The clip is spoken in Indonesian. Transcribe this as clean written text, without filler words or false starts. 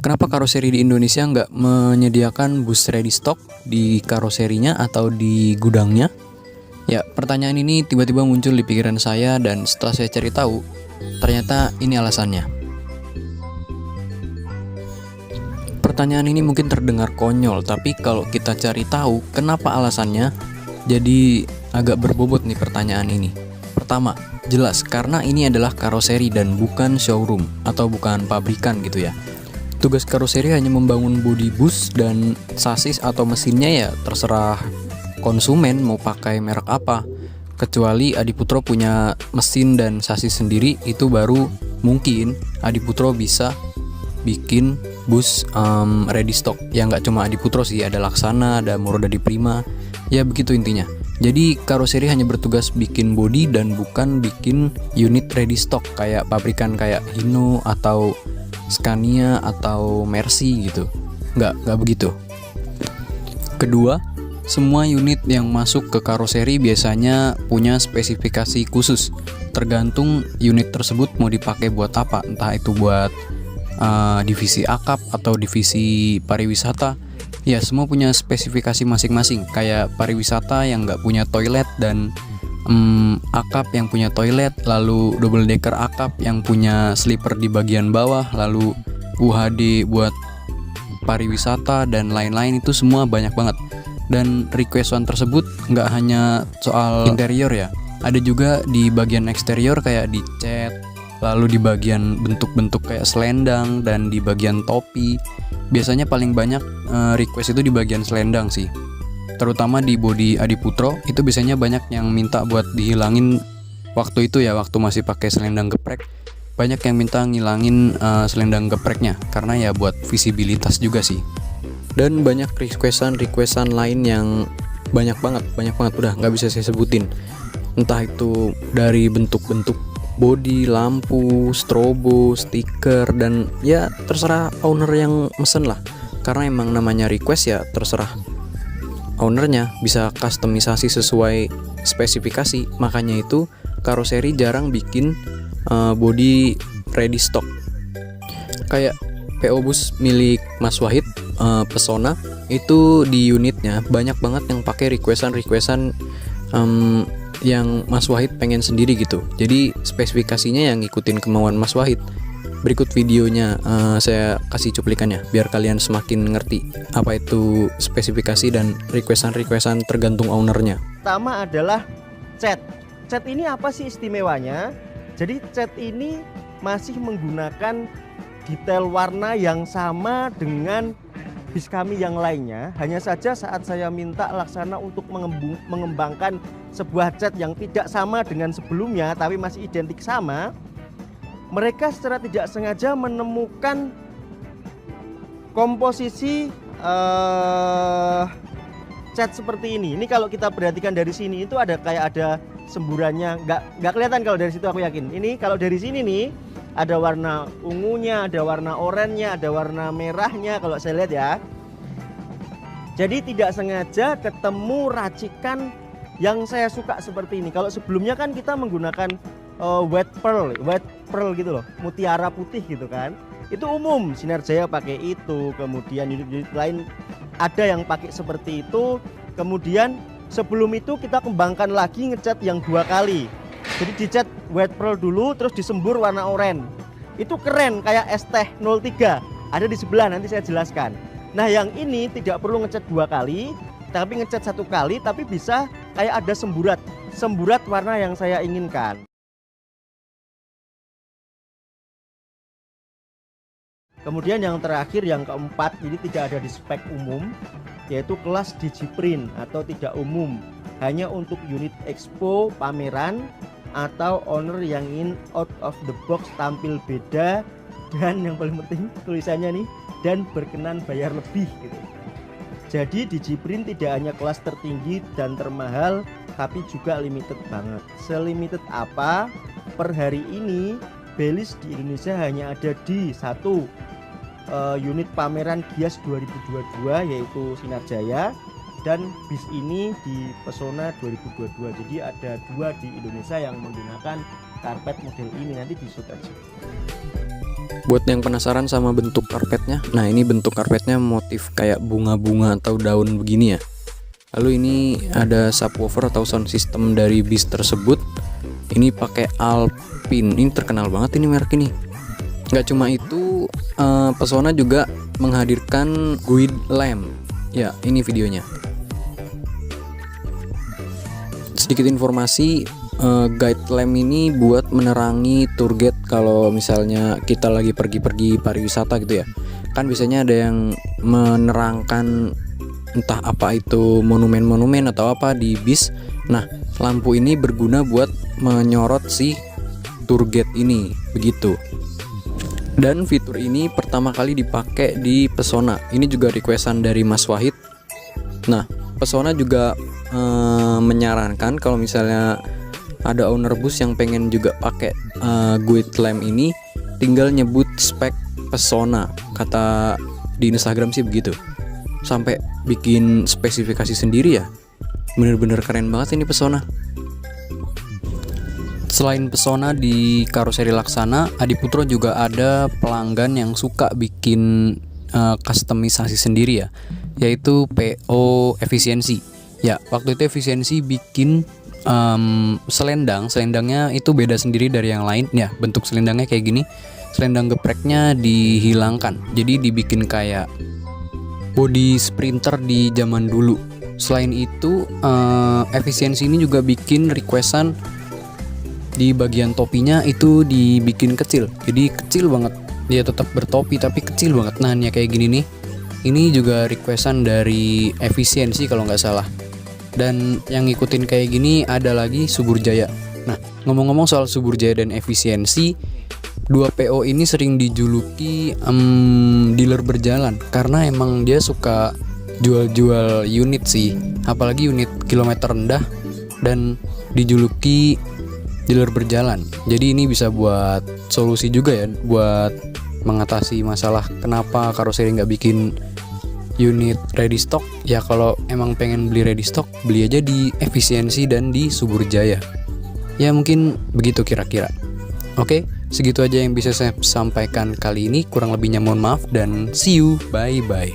Kenapa karoseri di Indonesia nggak menyediakan bus ready stock di karoserinya atau di gudangnya? Ya, pertanyaan ini tiba-tiba muncul di pikiran saya dan setelah saya cari tahu, ternyata ini alasannya. Pertanyaan ini mungkin terdengar konyol, tapi kalau kita cari tahu kenapa alasannya, jadi agak berbobot nih pertanyaan ini. Pertama, jelas karena ini adalah karoseri dan bukan showroom atau bukan pabrikan gitu ya. Tugas karoseri hanya membangun bodi bus dan sasis atau mesinnya ya terserah konsumen mau pakai merek apa. Kecuali Adiputro punya mesin dan sasis sendiri, itu baru mungkin Adiputro bisa bikin bus ready stock. Ya nggak cuma Adiputro sih, ada Laksana, ada Muradadi Prima, ya begitu intinya. Jadi karoseri hanya bertugas bikin bodi dan bukan bikin unit ready stock kayak pabrikan kayak Hino atau Scania atau Mercy gitu. Nggak begitu. Kedua, semua unit yang masuk ke karoseri biasanya punya spesifikasi khusus. Tergantung unit tersebut mau dipakai buat apa, entah itu buat divisi akap atau divisi pariwisata. Ya, semua punya spesifikasi masing-masing. Kayak pariwisata yang nggak punya toilet dan akap yang punya toilet, lalu double decker akap yang punya sleeper di bagian bawah, lalu UHD buat pariwisata dan lain-lain, itu semua banyak banget. Dan requestan tersebut nggak hanya soal interior ya, ada juga di bagian eksterior kayak di cat, lalu di bagian bentuk-bentuk kayak selendang dan di bagian topi. Biasanya paling banyak request itu di bagian selendang sih. Terutama di bodi Adiputro itu biasanya banyak yang minta buat dihilangin waktu itu ya, waktu masih pakai selendang geprek. Banyak yang minta ngilangin selendang gepreknya karena ya buat visibilitas juga sih. Dan banyak requestan lain yang banyak banget udah nggak bisa saya sebutin. Entah itu dari bentuk-bentuk bodi, lampu, strobo, stiker, dan ya terserah owner yang mesen lah. Karena emang namanya request ya terserah ownernya, bisa customisasi sesuai spesifikasi. Makanya itu karoseri jarang bikin body ready stock. Kayak PO bus milik Mas Wahid, Pesona, itu di unitnya banyak banget yang pakai requestan yang Mas Wahid pengen sendiri gitu. Jadi spesifikasinya yang ngikutin kemauan Mas Wahid. Berikut videonya saya kasih cuplikannya biar kalian semakin ngerti apa itu spesifikasi dan requestan tergantung ownernya. Pertama adalah cat. Cat ini apa sih istimewanya? Jadi cat ini masih menggunakan detail warna yang sama dengan bis kami yang lainnya. Hanya saja saat saya minta Laksana untuk mengembangkan sebuah cat yang tidak sama dengan sebelumnya tapi masih identik sama, mereka secara tidak sengaja menemukan komposisi cat seperti ini. Ini kalau kita perhatikan dari sini itu ada kayak ada semburannya, nggak kelihatan kalau dari situ, aku yakin. Ini kalau dari sini nih ada warna ungunya, ada warna oranye, ada warna merahnya kalau saya lihat ya. Jadi tidak sengaja ketemu racikan yang saya suka seperti ini. Kalau sebelumnya kan kita menggunakan white pearl gitu loh, mutiara putih gitu kan. Itu umum, Sinar Jaya pakai itu, kemudian unit-unit lain ada yang pakai seperti itu. Kemudian sebelum itu kita kembangkan lagi, ngecat yang 2 kali. Jadi dicat white pearl dulu, terus disembur warna oranye. Itu keren, kayak ST03. Ada di sebelah, nanti saya jelaskan. Nah yang ini tidak perlu ngecat 2 kali, tapi ngecat 1 kali, tapi bisa kayak ada semburat warna yang saya inginkan. Kemudian yang terakhir, yang keempat, ini tidak ada di spek umum, yaitu kelas DigiPrint atau tidak umum, hanya untuk unit expo, pameran, atau owner yang ingin out of the box, tampil beda, dan yang paling penting tulisannya nih, dan berkenan bayar lebih gitu. Jadi DigiPrint tidak hanya kelas tertinggi dan termahal, tapi juga limited banget. Selimited apa? Per hari ini Belis di Indonesia hanya ada di 1 unit pameran Gias 2022, yaitu Sinar Jaya, dan bis ini di Pesona 2022. Jadi ada 2 di Indonesia yang menggunakan karpet model ini, nanti disut aja. Buat yang penasaran sama bentuk karpetnya, nah ini bentuk karpetnya motif kayak bunga-bunga atau daun begini ya. Lalu ini ada subwoofer atau sound system dari bis tersebut. Ini pakai Alpine, ini terkenal banget ini merek ini. Nggak cuma itu, Pesona juga menghadirkan guide lamp. Ya, ini videonya. Sedikit informasi, guide lamp ini buat menerangi tour guide kalau misalnya kita lagi pergi-pergi pariwisata gitu ya. Kan biasanya ada yang menerangkan entah apa itu monumen-monumen atau apa di bis. Nah, lampu ini berguna buat menyorot si tour guide ini, begitu. Dan fitur ini pertama kali dipakai di Pesona. Ini juga requestan dari Mas Wahid. Nah, Pesona juga menyarankan kalau misalnya ada owner bus yang pengen juga pakai guide lamp ini, tinggal nyebut spek Pesona. Kata di Instagram sih begitu. Sampai bikin spesifikasi sendiri ya. Bener-bener keren banget ini Pesona. Selain Pesona di Karoseri Laksana, Adiputro juga ada pelanggan yang suka bikin customisasi sendiri ya, yaitu PO Efisiensi. Ya, waktu itu Efisiensi bikin selendangnya itu beda sendiri dari yang lain. Ya, bentuk selendangnya kayak gini. Selendang gepreknya dihilangkan, jadi dibikin kayak body sprinter di zaman dulu. Selain itu, Efisiensi ini juga bikin requestan di bagian topinya itu dibikin kecil, jadi kecil banget. Dia tetap bertopi tapi kecil banget. Nah, ya kayak gini nih. Ini juga requestan dari Efisiensi kalau nggak salah. Dan yang ngikutin kayak gini ada lagi Subur Jaya. Nah, ngomong-ngomong soal Subur Jaya dan Efisiensi, dua PO ini sering dijuluki dealer berjalan karena emang dia suka jual-jual unit sih, apalagi unit kilometer rendah, dan dijuluki dealer berjalan. Jadi ini bisa buat solusi juga ya, buat mengatasi masalah kenapa Karoseri nggak bikin unit ready stock. Ya kalau emang pengen beli ready stock, beli aja di Efisiensi dan di Subur Jaya. Ya mungkin begitu kira-kira. Oke, segitu aja yang bisa saya sampaikan kali ini. Kurang lebihnya mohon maaf dan see you, bye bye.